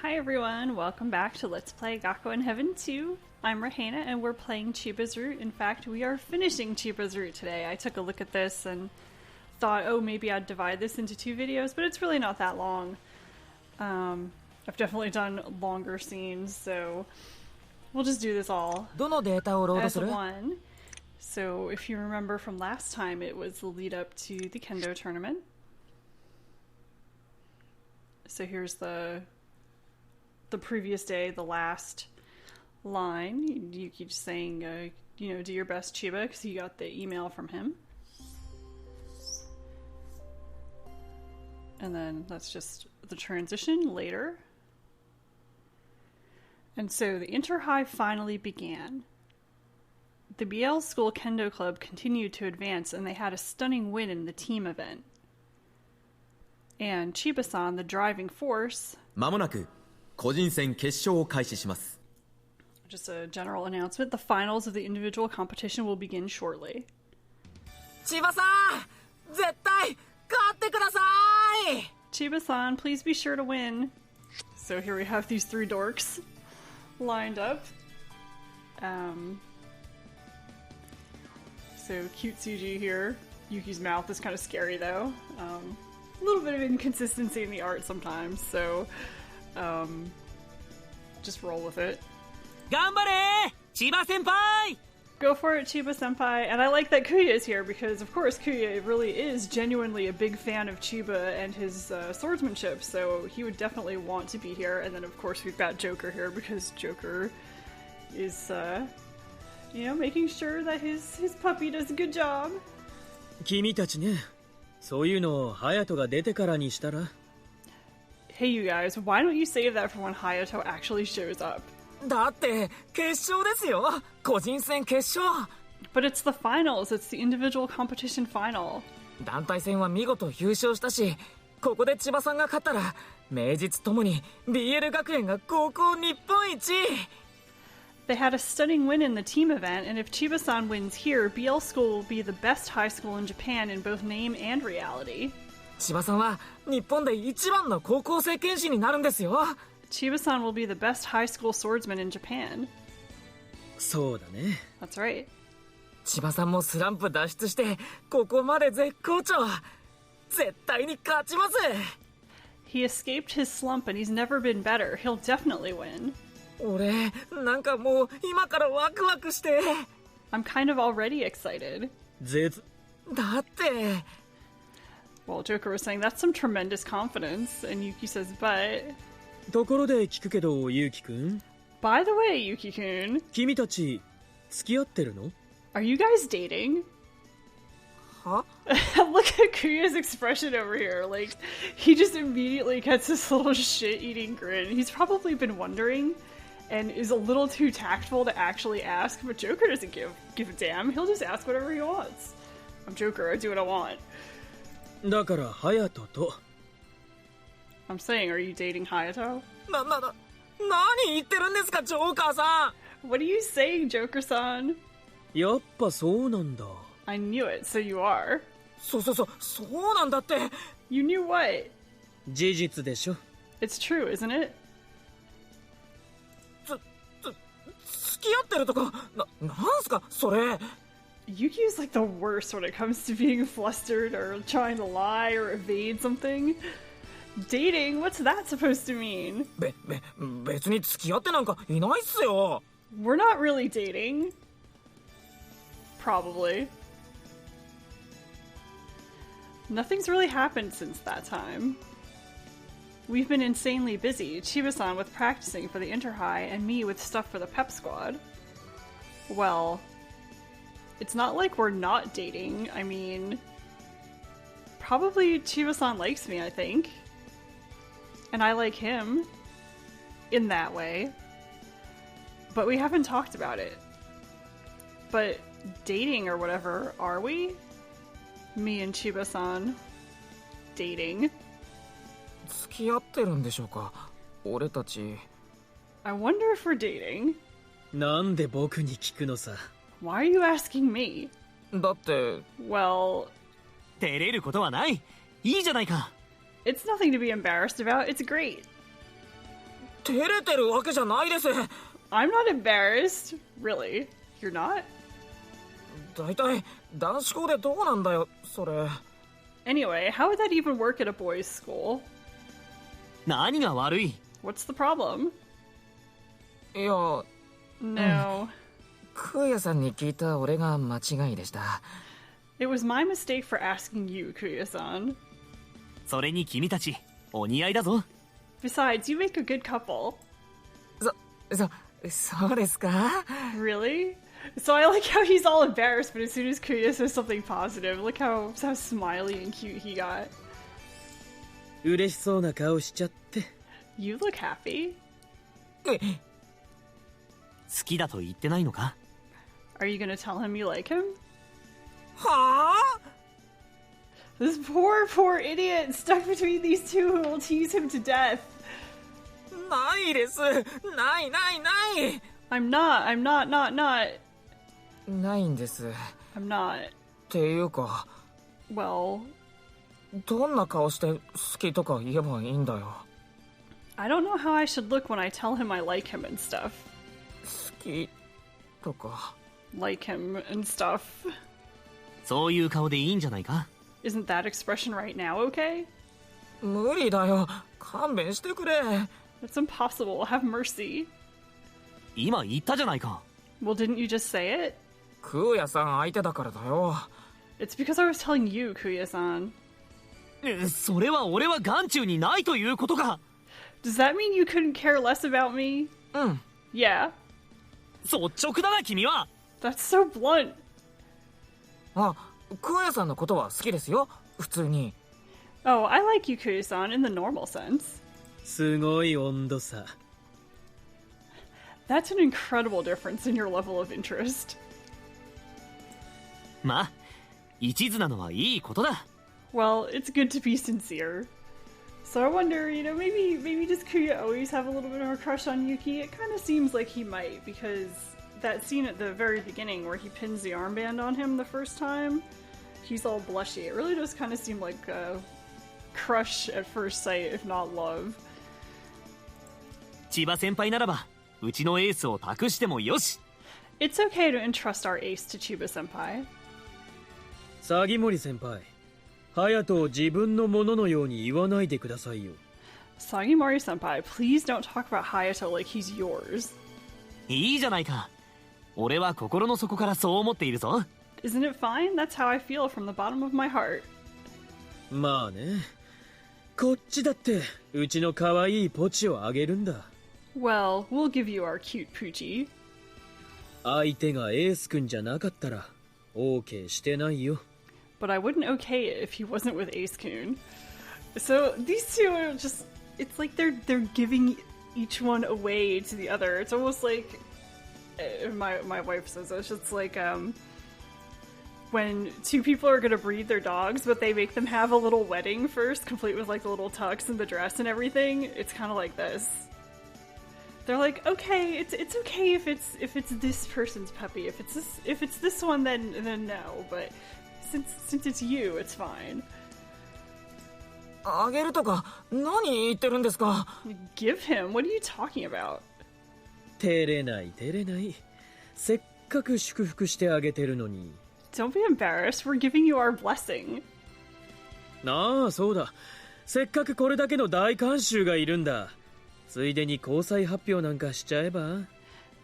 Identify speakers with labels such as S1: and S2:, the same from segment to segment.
S1: Hi everyone, welcome back to Let's Play Gakuen Heaven 2. I'm Rahena and we're playing Chiba's route. In fact, we are finishing Chiba's route today. I took a look at this and thought, oh, maybe I'd divide this into 2 videos, but it's really not that long. I've definitely done longer scenes, so we'll just do this all as one. So if you remember from last time, it was the lead up to the kendo tournament. So here's the previous day, the last line. Yuki just saying, do your best, Chiba, because he got the email from him. And then that's just the transition later. And so the Inter-High finally began. The BL School Kendo Club continued to advance, and they had a stunning win in the team event. And Chiba-san, the driving force... 間もなく個人戦決勝を開始します. Just a general announcement. The finals of the individual competition will begin shortly. Chiba-san! 絶対勝ってください! Chiba-san, please be sure to win. So here we have these 3 dorks lined up. So cute Tsuji here. Yuki's mouth is kind of scary though. A little bit of inconsistency in the art sometimes, so just roll with it. Ganbare! Chiba-senpai! Go for it, Chiba-senpai. And I like that Kuya is here because, of course, Kuya really is genuinely a big fan of Chiba and his swordsmanship, so he would definitely want to be here. And then, of course, we've got Joker here because Joker is, making sure that his puppy does a good job.
S2: 君たちね、そういうのを隼人が出てからにしたら?
S1: Hey, you guys, why don't you save that for when Hayato actually shows up?
S2: だって決勝ですよ、個人戦決勝.
S1: But it's the finals. It's the individual competition final.
S2: 団体戦は見事優勝したし、ここで千葉さんが勝ったら、名実ともに BL 学園が高校日本一.
S1: They had a stunning win in the team event, and if Chiba-san wins here, BL School will be the best high school in Japan in both name and reality.
S2: 千葉さんは日本で一番の高校生剣士になるんですよ.
S1: Chiba-san will be the best high school swordsman in Japan.
S2: そうだね.
S1: That's right.
S2: 千葉さんもスランプ脱出してここまで絶好調. 絶対に勝ちます.
S1: He escaped his slump and he's never been better. He'll definitely win.
S2: 俺なんかもう今からワクワクして.
S1: I'm kind of already excited.
S2: だって
S1: Well, Joker was saying that's some tremendous confidence, and Yuki says, but...
S2: ところで聞くけど、ユキくん?
S1: By the way, Yuki-kun...
S2: 君たち、付き合ってるの?
S1: Are you guys dating?
S2: Huh?
S1: Look at Kuya's expression over here. Like, he just immediately gets this little shit-eating grin. He's probably been wondering, and is a little too tactful to actually ask, but Joker doesn't give a damn. He'll just ask whatever he wants. I'm Joker, I do what I want.
S2: だから隼人と
S1: I'm saying, are you dating Hayato?
S2: 何言ってるんですか、ジョーカーさん.
S1: What are you saying, Joker-san?
S2: やっぱそうなんだ.
S1: I knew it, so you are.
S2: そうなんだって.
S1: You knew what?
S2: 事実でしょ.
S1: It's true, isn't it?
S2: 付き合ってるとか、なんすか、それ.
S1: Yuki's like the worst when it comes to being flustered or trying to lie or evade something. Dating? What's that supposed to mean?
S2: 別に付き合ってなんかいないっすよ.
S1: We're not really dating. Probably. Nothing's really happened since that time. We've been insanely busy, Chiba-san with practicing for the Inter-High and me with stuff for the pep squad. Well... It's not like we're not dating. I mean, probably Chiba-san likes me, I think. And I like him. In that way. But we haven't talked about it. But dating or whatever, are we? Me and Chiba-san. Dating.
S2: 付き合ってるんでしょうか、俺たち.
S1: I wonder if we're dating.
S2: なんで僕に聞くのさ.
S1: Why are you asking me?
S2: だって
S1: Well...
S2: 照れることはない。いいじゃないか。
S1: It's nothing to be embarrassed about. It's great.
S2: 照れてるわけじゃないです。
S1: I'm not embarrassed. Really? You're not?
S2: だいたい男子校でどうなんだよそれ。
S1: Anyway, how would that even work at a boys' school?
S3: 何が悪い？
S1: What's the problem?
S2: いや、
S1: No.
S2: クーヤさんに聞いた俺が間違いでした。
S1: It was my mistake for asking you, Kuya-san.
S3: それに君たちお似合いだぞ。
S1: Besides, you make a good couple.
S2: そうですか？
S1: Really? So I like how he's all embarrassed, but as soon as Kuya says something positive, look how smiley and cute he got.
S4: 嬉しそうな顔しちゃって。
S1: You look happy.
S3: 好きだと言ってないのか？
S1: Are you gonna tell him you like him?
S2: はあ？
S1: This poor idiot stuck between these two who will tease him to death.
S2: ないです。ない。
S1: I'm not.
S2: ないんです。
S1: I'm not.
S2: っていうか、
S1: Well,
S2: どんな顔して好きとか言えばいいんだよ。
S1: I don't know how I should look when I tell him I like him and stuff.
S2: 好きとか。
S1: Like him and stuff.
S3: そういう顔でいいんじゃないか？
S1: Isn't that expression right now okay?
S2: 無理だよ。勘弁してくれ。
S1: That's impossible. Have mercy.
S3: 今言ったじゃないか。
S1: Well, didn't you just say it?
S2: クーヤさん相手だからだよ。
S1: It's because I was telling you, Kuya-san.
S3: それは俺は眼中にないということか。
S1: Does that mean you couldn't care less about me?
S2: うん。
S1: Yeah.
S3: 率直だな君は。
S1: That's so blunt.
S2: あ、クーヤさんのことは好きですよ。普通に。
S1: Oh, I like you, Kuya-san, in the normal sense.
S4: すごい温度差。
S1: That's an incredible difference in your level of interest.
S3: まあ、一途なのはいいことだ。
S1: Well, it's good to be sincere. So I wonder, maybe does Kuya always have a little bit of a crush on Yuki? It kind of seems like he might, because that scene at the very beginning where he pins the armband on him the first time, he's all blushy. It really does kind of seem like a crush at first sight, if not love.
S3: 千葉先輩ならば、うちのエースを託してもよし。
S1: It's okay to entrust our ace to Chiba-senpai.
S4: 鷺森先輩、隼人を自分のもののように言わないでくださいよ。
S1: Sagimori-senpai, please don't talk about Hayato like he's yours.
S3: いいじゃないか。俺は心の底からそう思っているぞ。
S1: Isn't it fine? That's how I feel from the bottom of my heart.
S4: まあね。こっちだってうちの可愛いポチをあげるんだ。
S1: Well, we'll give you our cute poochie.
S4: 相手がエース君じゃなかったら OK してないよ。
S1: But I wouldn't okay it if he wasn't with Ace-kun. So these two are just, it's like they're giving each one away to the other. It's almost like, my wife says it's just like when two people are gonna breed their dogs, but they make them have a little wedding first, complete with like the little tux and the dress and everything. It's kind of like this. They're like, okay, it's okay if it's this person's puppy. If it's this one, then no. But since it's you, it's fine.
S2: あげるとか何言ってるんですか？
S1: Give him? What are you talking about?
S4: 照れない。せっかく祝福してあげてるのに。
S1: Don't be embarrassed. We're giving you our blessing.
S4: ああ、そうだ。せっかくこれだけの大観衆がいるんだ。ついでに交際発表なんかしちゃえば。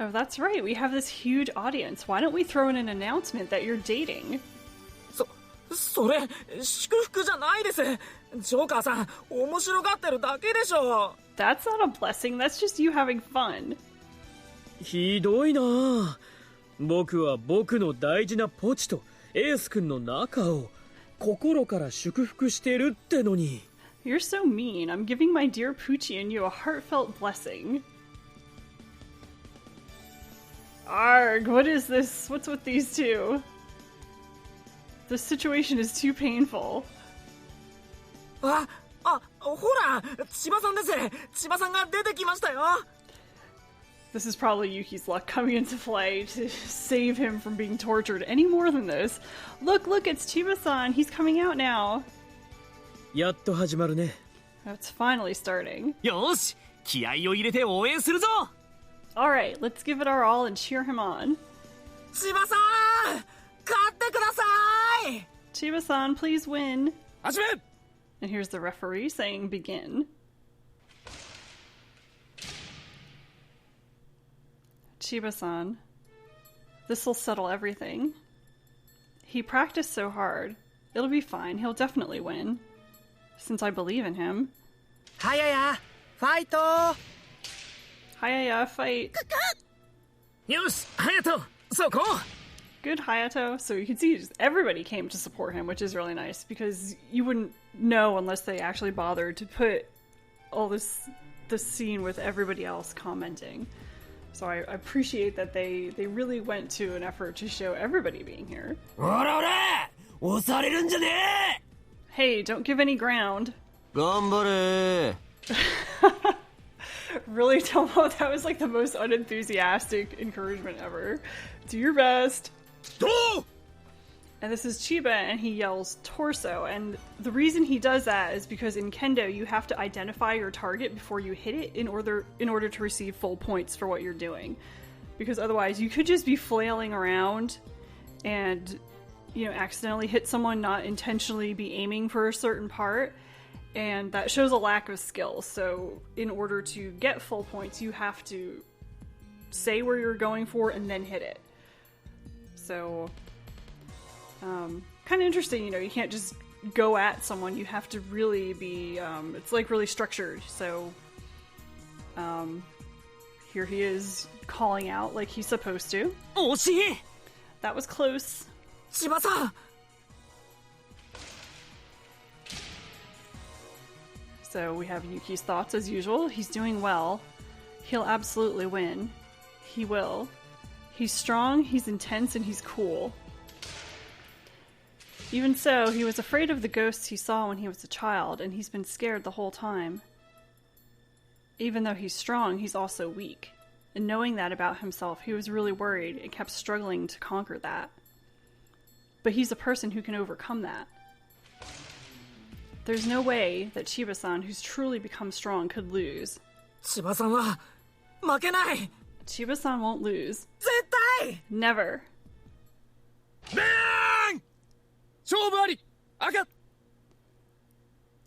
S1: Oh, that's right. We have this huge audience. Why don't we throw in an announcement that you're dating?
S2: それ祝福じゃないです。ジョーカーさん面白がってるだけでしょ。
S1: That's not a blessing. That's just you having fun.
S4: ひどいなあ。僕は僕の大事なポチとエース君の仲を心から祝福してるってのに。
S1: You're so mean. I'm giving my dear Poochie and you a heartfelt blessing. Arg, what is this? What's with these two? The situation is too painful.
S2: ほら千葉さんです。千葉さんが出てきましたよ。
S1: This is probably Yuki's luck coming into play to save him from being tortured any more than this. Look, it's Chiba-san. He's coming out now.
S4: やっと始まるね。
S1: It's finally starting.
S3: よし、気合を入れて応援するぞ。
S1: Alright, let's give it our all and cheer him on.
S2: 千葉さん勝ってください。
S1: Chiba-san, please win.
S3: 始め。
S1: And here's the referee saying begin. Chiba-san, this'll settle everything. He practiced so hard. It'll be fine. He'll definitely win. Since I believe in him.
S2: はややファイト。
S1: Hayaya, fight.
S2: よし隼人そこ。
S1: Good Hayato. So you can see just everybody came to support him, which is really nice because you wouldn't know unless they actually bothered to put all this scene with everybody else commenting. So I appreciate that they really went to an effort to show everybody being here.
S3: おらおら押されるんじゃねえ。
S1: Hey, don't give any ground.
S3: 頑張れ。
S1: Really, Tomo? That was like the most unenthusiastic encouragement ever. Do your best. And this is Chiba, and he yells torso. And the reason he does that is because in kendo, you have to identify your target before you hit it in order to receive full points for what you're doing. Because otherwise, you could just be flailing around and, you know, accidentally hit someone, not intentionally be aiming for a certain part. And that shows a lack of skill. So in order to get full points, you have to say where you're going for and then hit it. So, kind of interesting, you know, you can't just go at someone. You have to really be, it's like really structured. So, here he is calling out like he's supposed to.
S2: 惜しい。
S1: That was close.
S2: 千葉さん。
S1: So we have Yuki's thoughts as usual. He's doing well. He'll absolutely win. He will. He's strong, he's intense, and he's cool. Even so, he was afraid of the ghosts he saw when he was a child, and he's been scared the whole time. Even though he's strong, he's also weak. And knowing that about himself, he was really worried and kept struggling to conquer that. But he's a person who can overcome that. There's no way that Chiba-san, who's truly become strong, could lose.
S2: 千葉さんは負けない。
S1: Chiba-san won't lose.
S2: 絶対。
S1: Never.
S3: 勝負あり。赤。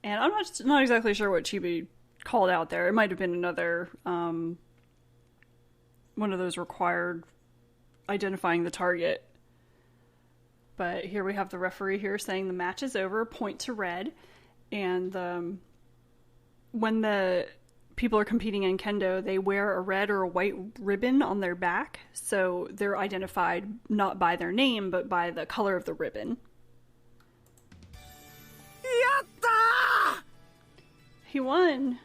S1: And I'm not exactly sure what Chiba called out there. It might have been another, one of those required identifying the target. But here we have the referee here saying the match is over, point to red. And when the people are competing in kendo, they wear a red or a white ribbon on their back. So they're identified not by their name, but by the color of the ribbon.
S2: やったー。
S1: He won.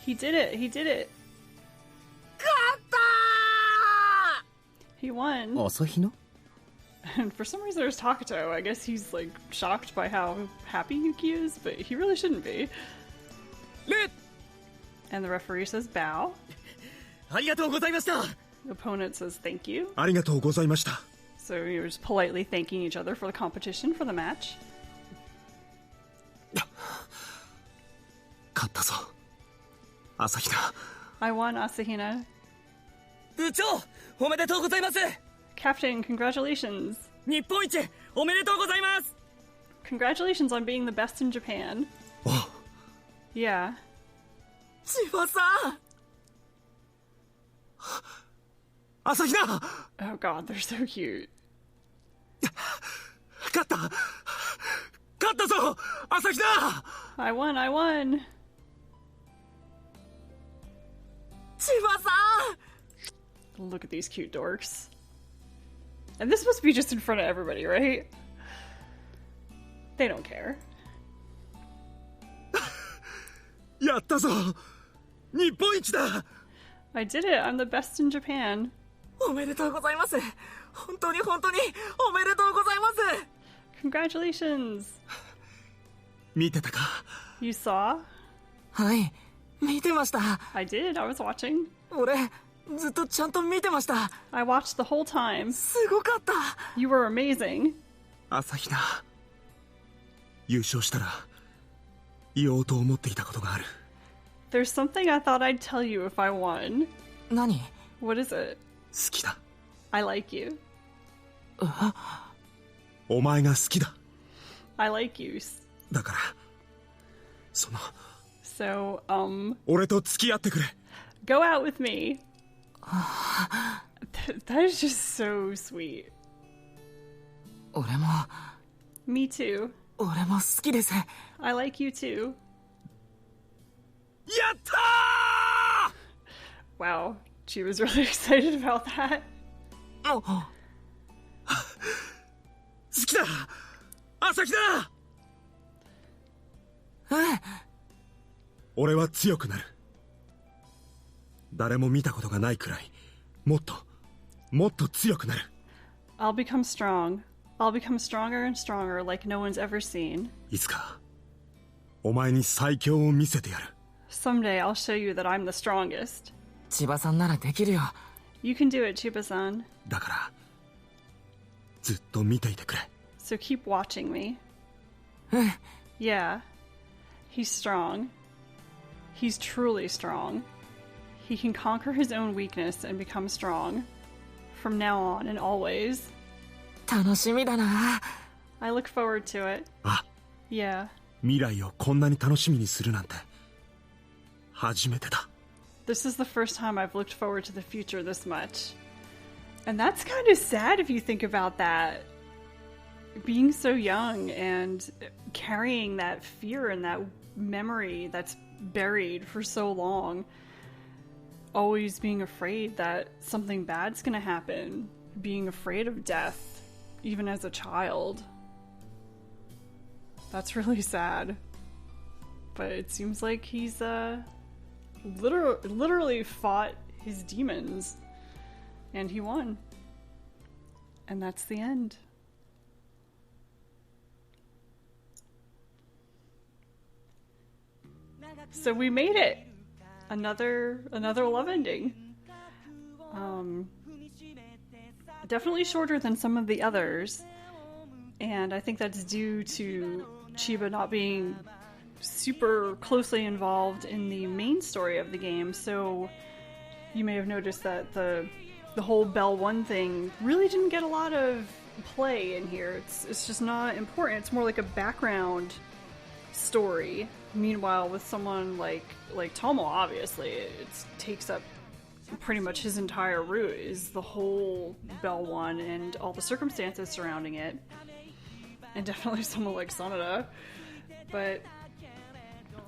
S1: He did it. He did it.
S2: 勝ったー。
S1: He won.
S3: 朝日奈
S1: And for some reason there's Takuto. I guess he's like shocked by how happy Yuki is, but he really shouldn't be. And the referee says bow.
S3: ありがとうございました。
S1: The opponent says thank you.
S5: ありがとうございました。
S1: So you're just politely thanking each other for the competition, for the match.
S5: 勝ったぞ。朝日奈。
S1: I won, Asahina.
S2: 部長おめでとうございます。
S1: Captain, congratulations.
S2: 日本一おめでとうございます。
S1: Congratulations on being the best in Japan.
S5: おう。
S1: Yeah.
S2: 千葉さん。
S5: 朝日奈。
S1: Oh god, they're so cute.
S5: 勝った。勝ったぞ。朝日奈。
S1: I won, I won.
S2: 千葉さん。
S1: Look at these cute dorks. And this must be just in front of everybody, right? They don't care.
S5: やったぞ。日本一だ。
S1: I did it. I'm the best in Japan.
S2: おめでとうございます。本当に本当におめでとうございます。
S1: Congratulations.
S5: 見てたか。
S1: You saw?
S2: はい、見てました。
S1: I did. I was watching.
S2: 俺ずっとちゃんと見てました。
S1: I watched the whole time.
S2: すごかった。
S1: You were amazing.
S5: 朝日奈。優勝したら言おうと思っていたことがある。
S1: There's something I thought I'd tell you if I won.
S2: 何？
S1: What is it?
S5: 好きだ。
S1: I like you.
S5: お前が好きだ。
S1: I like you.
S5: だからその
S1: So,
S5: 俺と付き合ってくれ。
S1: go out with me. That is just so sweet.
S2: 俺も
S1: Me too.
S2: 俺も好きです。
S1: I like you too.
S5: やったー。
S1: Wow, she was really excited about that.
S2: お
S5: 好きだ。朝日だ。俺は強くなる。誰も見たことがないくらい、もっと強くなる。
S1: I'll become strong. I'll become stronger and stronger like no one's ever seen.
S5: いつかお前に最強を見せてやる。
S1: Someday I'll show you that I'm the strongest.
S2: 千葉さんならできるよ。
S1: You can do it, Chiba-san.
S5: だからずっと見ていてくれ。
S1: So keep watching me. Yeah. He's strong. He's truly strong. He can conquer his own weakness and become strong. From now on and always.
S2: 楽しみだな。
S1: I look forward to it.
S5: あ、
S1: Yeah.
S5: 未来をこんなに楽しみにするなんて初めてだ。
S1: This is the first time I've looked forward to the future this much. And that's kind of sad if you think about that. Being so young and carrying that fear and that memory that's buried for so long. Always being afraid that something bad's gonna happen. Being afraid of death, even as a child. That's really sad. But it seems like he's, literally fought his demons. And he won. And that's the end. So we made it! Another love ending. Definitely shorter than some of the others. And I think that's due to Chiba not being super closely involved in the main story of the game. So you may have noticed that the whole Bell 1 thing really didn't get a lot of play in here. It's just not important. It's more like a background story. Meanwhile, with someone like Tomo, obviously, it takes up pretty much his entire route, is the whole Bell 1 and all the circumstances surrounding it. And definitely someone like Sanada. But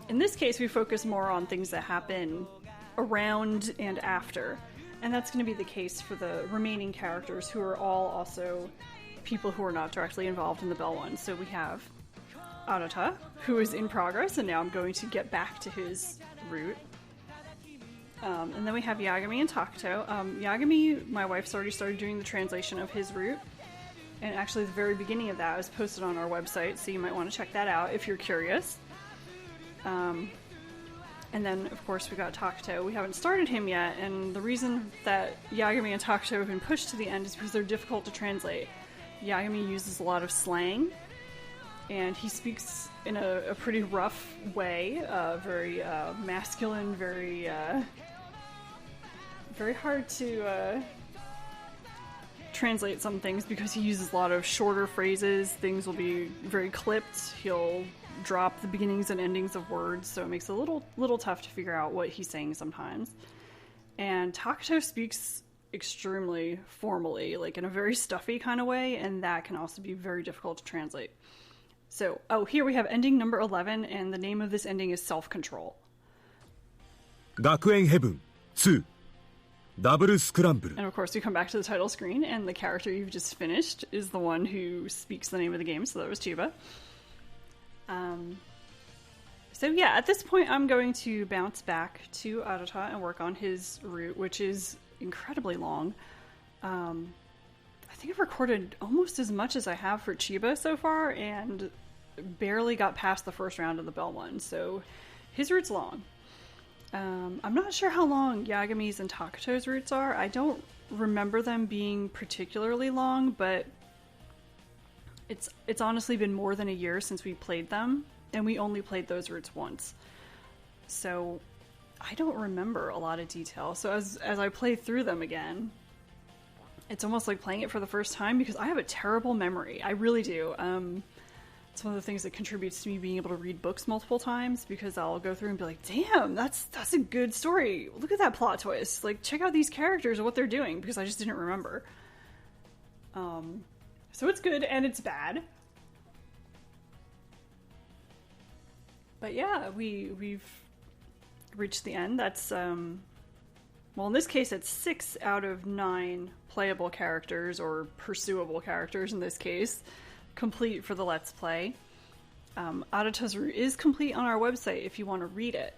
S1: in this case, we focus more on things that happen around and after. And that's going to be the case for the remaining characters, who are all also people who are not directly involved in the Bell 1. So we have Arata, who is in progress, and now I'm going to get back to his route. And then we have Yagami and Takuto. Yagami, my wife's already started doing the translation of his route. And actually the very beginning of that was posted on our website, so you might want to check that out if you're curious. And then, of course, we got Takuto. We haven't started him yet, and the reason that Yagami and Takuto have been pushed to the end is because they're difficult to translate. Yagami uses a lot of slang, and he speaks in a pretty rough way, very masculine, very hard to translate some things because he uses a lot of shorter phrases. Things will be very clipped. He'll drop the beginnings and endings of words, so it makes it a little tough to figure out what he's saying sometimes. And Takuto speaks extremely formally, like in a very stuffy kind of way, and that can also be very difficult to translate. So, here we have ending number 11, and the name of this ending is Self-Control.
S5: Gakuen Heaven 2 Double Scramble.
S1: And of course, we come back to the title screen, and the character you've just finished is the one who speaks the name of the game, so that was Chiba. So yeah, at this point, I'm going to bounce back to Arata and work on his route, which is incredibly long. I think I've recorded almost as much as I have for Chiba so far, and barely got past the first round of the Bell 1, so his route's long. I'm not sure how long Yagami's and Takuto's routes are. I don't remember them being particularly long, but it's honestly been more than a year since we played them, And we only played those routes once. So I don't remember a lot of detail. So as I play through them again, it's almost like playing it for the first time because I have a terrible memory. I really do. It's one of the things that contributes to me being able to read books multiple times because I'll go through and be like, damn, that's a good story. Look at that plot twist. Like, check out these characters and what they're doing because I just didn't remember. So it's good and it's bad. But yeah, we've reached the end. That's, well, in this case, it's 6 out of 9 playable characters, or pursuable characters in this case, complete for the Let's Play. Arata's route is complete on our website if you want to read it.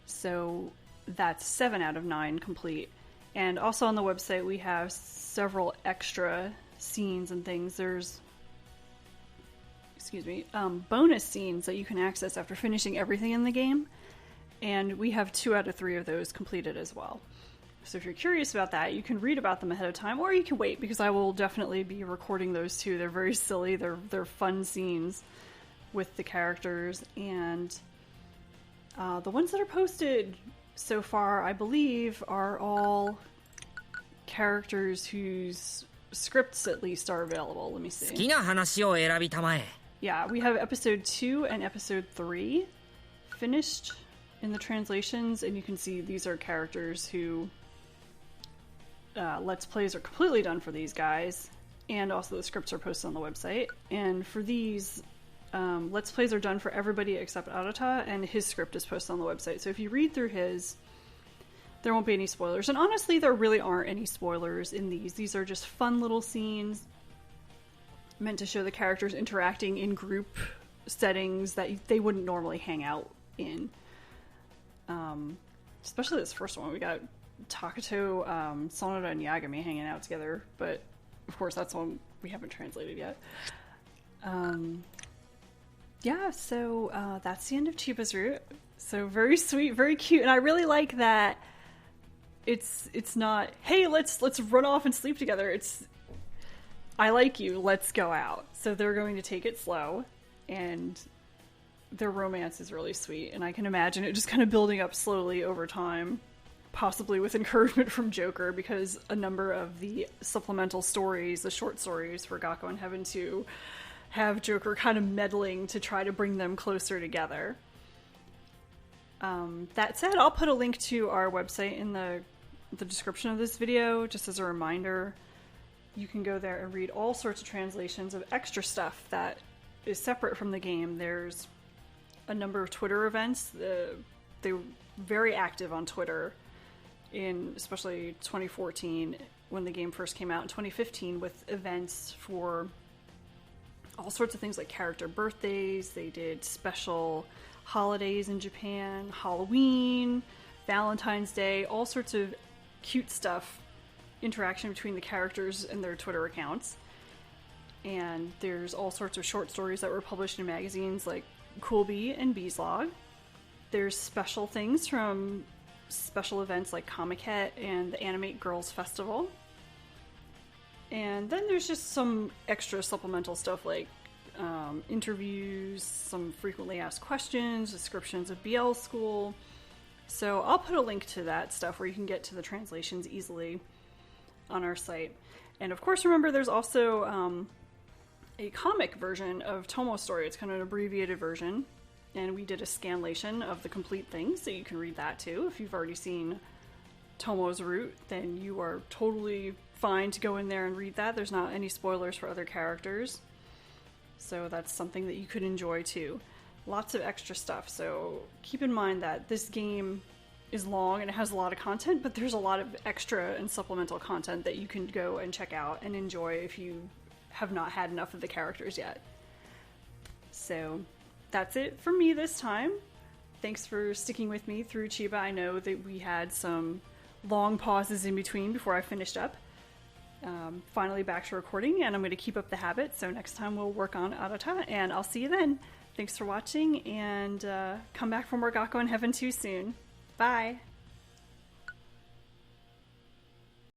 S1: So that's 7 out of 9 complete. And also on the website we have several extra scenes and things. There's, bonus scenes that you can access after finishing everything in the game. And we have 2 out of 3 of those completed as well. So if you're curious about that, you can read about them ahead of time, or you can wait, because I will definitely be recording those too. They're very silly. They're fun scenes with the characters, and the ones that are posted so far, I believe, are all characters whose scripts at least are available. Let me see.
S2: 好きな話を選びたまえ
S1: Yeah, we have episode 2 and episode 3 finished in the translations, and you can see these are characters who Let's Plays are completely done for these guys, and also the scripts are posted on the website. And for these, Let's Plays are done for everybody except Arata, and his script is posted on the website. So if you read through his, there won't be any spoilers. And honestly, there really aren't any spoilers in these. These are just fun little scenes meant to show the characters interacting in group settings that they wouldn't normally hang out in. Especially this first one. We got Takato, Sonoda, and Yagami hanging out together, but of course that's one we haven't translated yet. Yeah, so that's the end of Chiba's route. So very sweet, very cute, and I really like that it's not, hey, let's run off and sleep together. It's, I like you, let's go out. So they're going to take it slow, and their romance is really sweet, and I can imagine it just kind of building up slowly over time, possibly with encouragement from Joker, because a number of the supplemental stories, the short stories for Gakuen Heaven 2, have Joker kind of meddling to try to bring them closer together. That said, I'll put a link to our website in the description of this video, just as a reminder. You can go there and read all sorts of translations of extra stuff that is separate from the game. There's a number of Twitter events. They were very active on Twitter in especially 2014 when the game first came out, in 2015 with events for all sorts of things like character birthdays. They did special holidays in Japan, Halloween, Valentine's Day, all sorts of cute stuff, interaction between the characters and their Twitter accounts. And there's all sorts of short stories that were published in magazines like Cool Bee and Bee's Log. There's special things from special events like Comiket and the Animate Girls Festival. And then there's just some extra supplemental stuff like interviews, some frequently asked questions, descriptions of BL School. So I'll put a link to that stuff where you can get to the translations easily on our site. And of course, remember, there's also a comic version of Tomo's story. It's kind of an abbreviated version. And we did a scanlation of the complete thing, so you can read that too. If you've already seen Tomo's route, then you are totally fine to go in there and read that. There's not any spoilers for other characters. So that's something that you could enjoy too. Lots of extra stuff. So keep in mind that this game is long and it has a lot of content, but there's a lot of extra and supplemental content that you can go and check out and enjoy if you have not had enough of the characters yet. So that's it for me this time. Thanks for sticking with me through Chiba. I know that we had some long pauses in between before I finished up. Finally back to recording, and I'm going to keep up the habit, so next time we'll work on Arata, and I'll see you then. Thanks for watching, and come back for more Gakuen Heaven 2 soon. Bye!